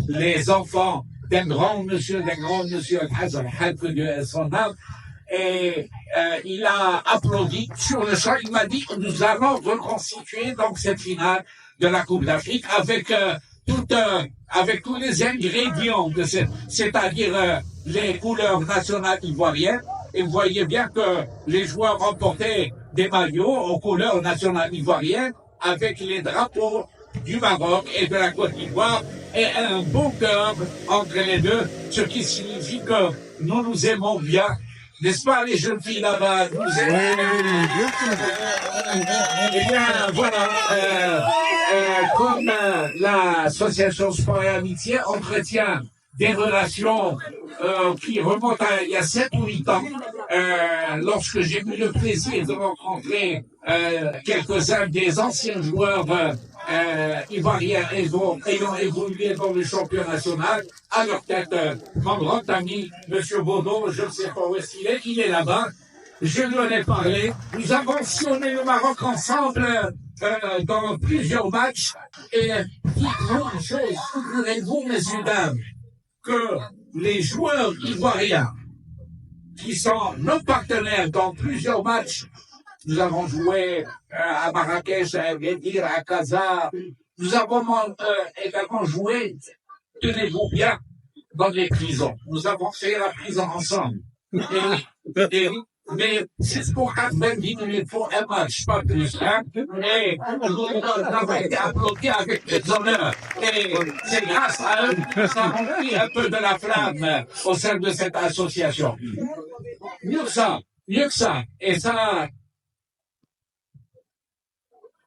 Les enfants d'un grand monsieur, Hassan Half de son âme, et il a applaudi sur le champ. Il m'a dit que nous allons reconstituer donc cette finale de la Coupe d'Afrique avec avec tous les ingrédients de c'est-à-dire les couleurs nationales ivoiriennes. Et vous voyez bien que les joueurs remportaient des maillots aux couleurs nationales ivoiriennes avec les drapeaux du Maroc et de la Côte d'Ivoire et un beau cœur entre les deux, ce qui signifie que nous nous aimons bien. N'est-ce pas, les jeunes filles là-bas, nous aimons. Eh bien, voilà, comme l'association Sport et Amitié entretient des relations qui remontent à il y a 7 ou 8 ans, lorsque j'ai eu le plaisir de rencontrer quelques-uns des anciens joueurs ivoiriens ayant évolué dans le championnat national, à leur tête, mon grand ami, Monsieur Baudot, je ne sais pas où est-ce qu'il est là-bas, je lui en ai parlé, nous avons sillonné le Maroc ensemble dans plusieurs matchs, et dites-vous une chose, souvenez-vous, messieurs, dames, que les joueurs ivoiriens qui sont nos partenaires dans plusieurs matchs, nous avons joué à Marrakech, à Agadir, à Casa, nous avons également joué, tenez-vous bien, dans les prisons. Nous avons fait la prison ensemble. Mais c'est pour 90 minutes pour un match, pas plus. Hein? Et on a été applaudi avec des honneurs. Et c'est grâce à eux que ça a rempli un peu de la flamme au sein de cette association. Mieux que ça. Et ça,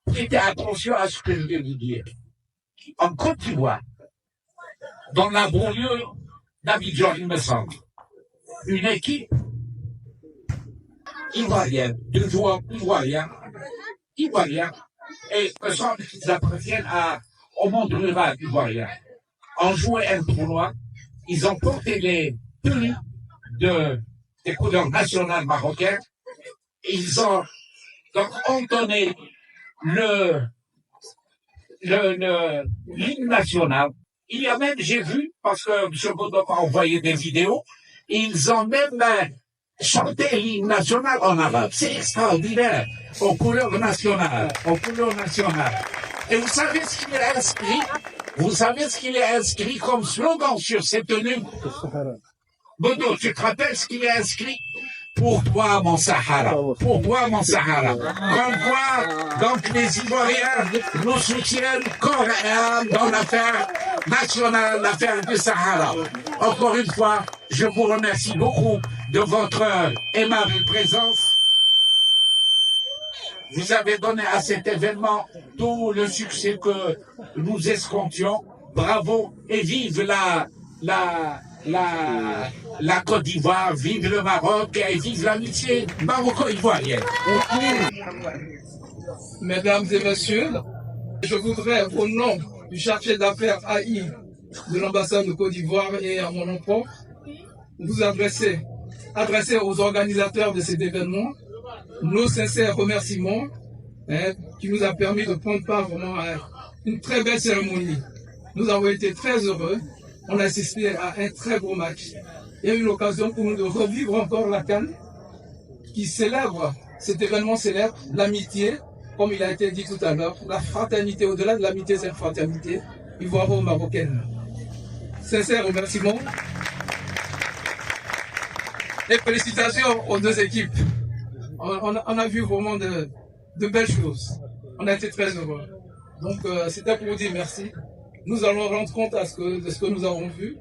prêtez attention à ce que je vais vous dire. En Côte d'Ivoire, dans la banlieue d'Abidjan, il me semble, une équipe ivoirienne, de joueurs ivoiriens, et me semble qu'ils appartiennent au monde rural ivoirien, ont joué un tournoi, ils ont porté les tenues des couleurs nationales marocaines, et ils ont donc entonné l'hymne national. Il y a même, j'ai vu, parce que M. Godot m'a envoyé des vidéos, ils ont même chanté l'hymne national en arabe. C'est extraordinaire. Aux couleurs nationales. Et vous savez ce qu'il est inscrit? Vous savez ce qu'il est inscrit comme slogan sur cette tenue? Bodo, tu te rappelles ce qu'il est inscrit? Pour toi, mon Sahara. Pour toi, mon Sahara. Comme quoi, donc, les Ivoiriens nous soutiennent corps et âme dans l'affaire nationale, l'affaire du Sahara. Encore une fois, je vous remercie beaucoup de votre aimable présence. Vous avez donné à cet événement tout le succès que nous escomptions. Bravo et vive la Côte d'Ivoire, vive le Maroc et vive l'amitié maroco-ivoirienne. Mesdames et messieurs, je voudrais, au nom du chargé d'affaires AI de l'ambassade de Côte d'Ivoire et à mon nom propre, vous adresser aux organisateurs de cet événement nos sincères remerciements qui nous a permis de prendre part vraiment à une très belle cérémonie. Nous avons été très heureux. On a assisté à un très beau match. Il y a eu l'occasion pour nous de revivre encore la CAN qui célèbre, cet événement célèbre l'amitié, comme il a été dit tout à l'heure, la fraternité, au-delà de l'amitié, c'est une fraternité ivoiro-marocaine. Sincères remerciements et félicitations aux deux équipes. On a vu vraiment de belles choses. On a été très heureux. Donc c'était pour vous dire merci. Nous allons rendre compte de ce que nous avons vu.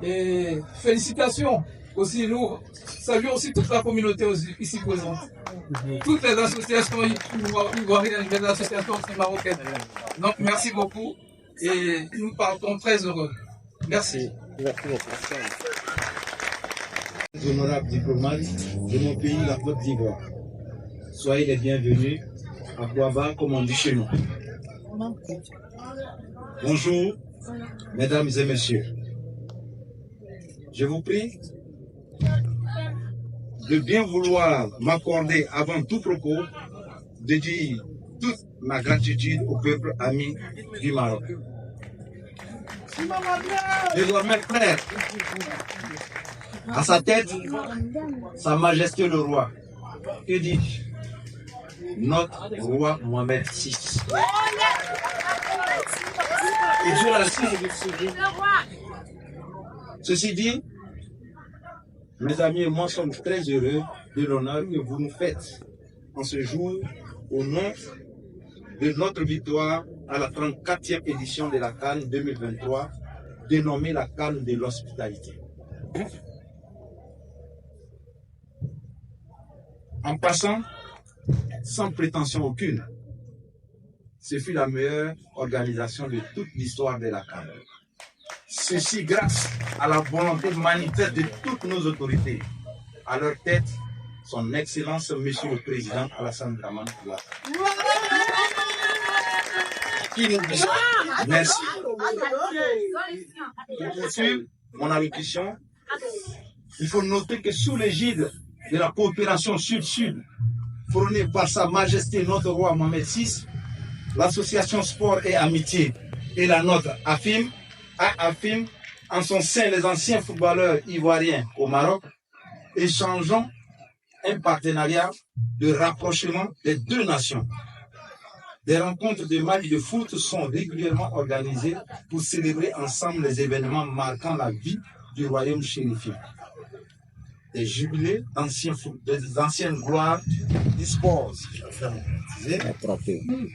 Et félicitations aussi, nous saluons aussi toute la communauté ici présente. Toutes les associations ivoiriennes, les associations marocaines. Donc merci beaucoup et nous partons très heureux. Merci. Merci beaucoup. Honorables diplomates de mon pays, la Côte d'Ivoire. Soyez les bienvenus à Kouaba, comme on dit chez nous. Bonjour, mesdames et messieurs. Je vous prie de bien vouloir m'accorder, avant tout propos, de dire toute ma gratitude au peuple ami du Maroc. Je dois mettre frère à sa tête, Sa Majesté le Roi. Que dis-je? Notre roi Mohamed VI. Et Dieu l'assiste. Ceci dit, mes amis et moi sommes très heureux de l'honneur que vous nous faites en ce jour au nom de notre victoire à la 34e édition de la CAN 2023, dénommée la CAN de l'hospitalité. En passant, sans prétention aucune, ce fut la meilleure organisation de toute l'histoire de la CAN. Ceci grâce à la volonté manifeste de toutes nos autorités. À leur tête, son Excellence, Monsieur le Président Alassane Dramane Ouattara. Qui nous dit merci. Pour poursuivre mon allocution, il faut noter que sous l'égide de la coopération Sud-Sud, prônée par Sa Majesté notre roi Mohamed VI, l'association Sport et Amitié et la nôtre AFIM, en son sein les anciens footballeurs ivoiriens au Maroc, échangeons un partenariat de rapprochement des deux nations. Des rencontres de matchs de foot sont régulièrement organisées pour célébrer ensemble les événements marquant la vie du royaume chérifien. Des jubilés des anciennes gloires du sport,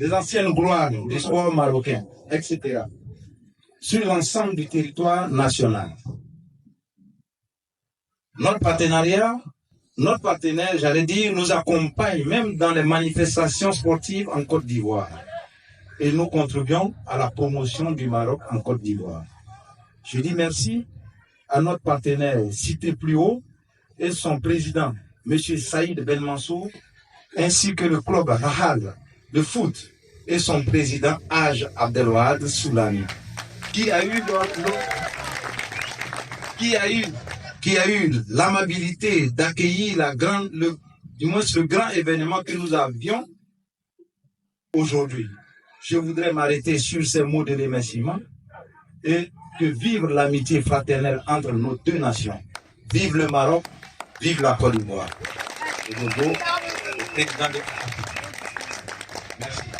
des anciennes gloires du sport marocain, etc. sur l'ensemble du territoire national. Notre partenaire, j'allais dire, nous accompagne même dans les manifestations sportives en Côte d'Ivoire. Et nous contribuons à la promotion du Maroc en Côte d'Ivoire. Je dis merci à notre partenaire cité plus haut et son président, M. Saïd Belmansour, ainsi que le club Rahal de foot et son président Haj Abdelwahad Soulani, qui a eu l'amabilité d'accueillir le grand événement que nous avions aujourd'hui. Je voudrais m'arrêter sur ces mots de remerciement et que vive l'amitié fraternelle entre nos deux nations. Vive le Maroc, vive la Côte d'Ivoire. Merci.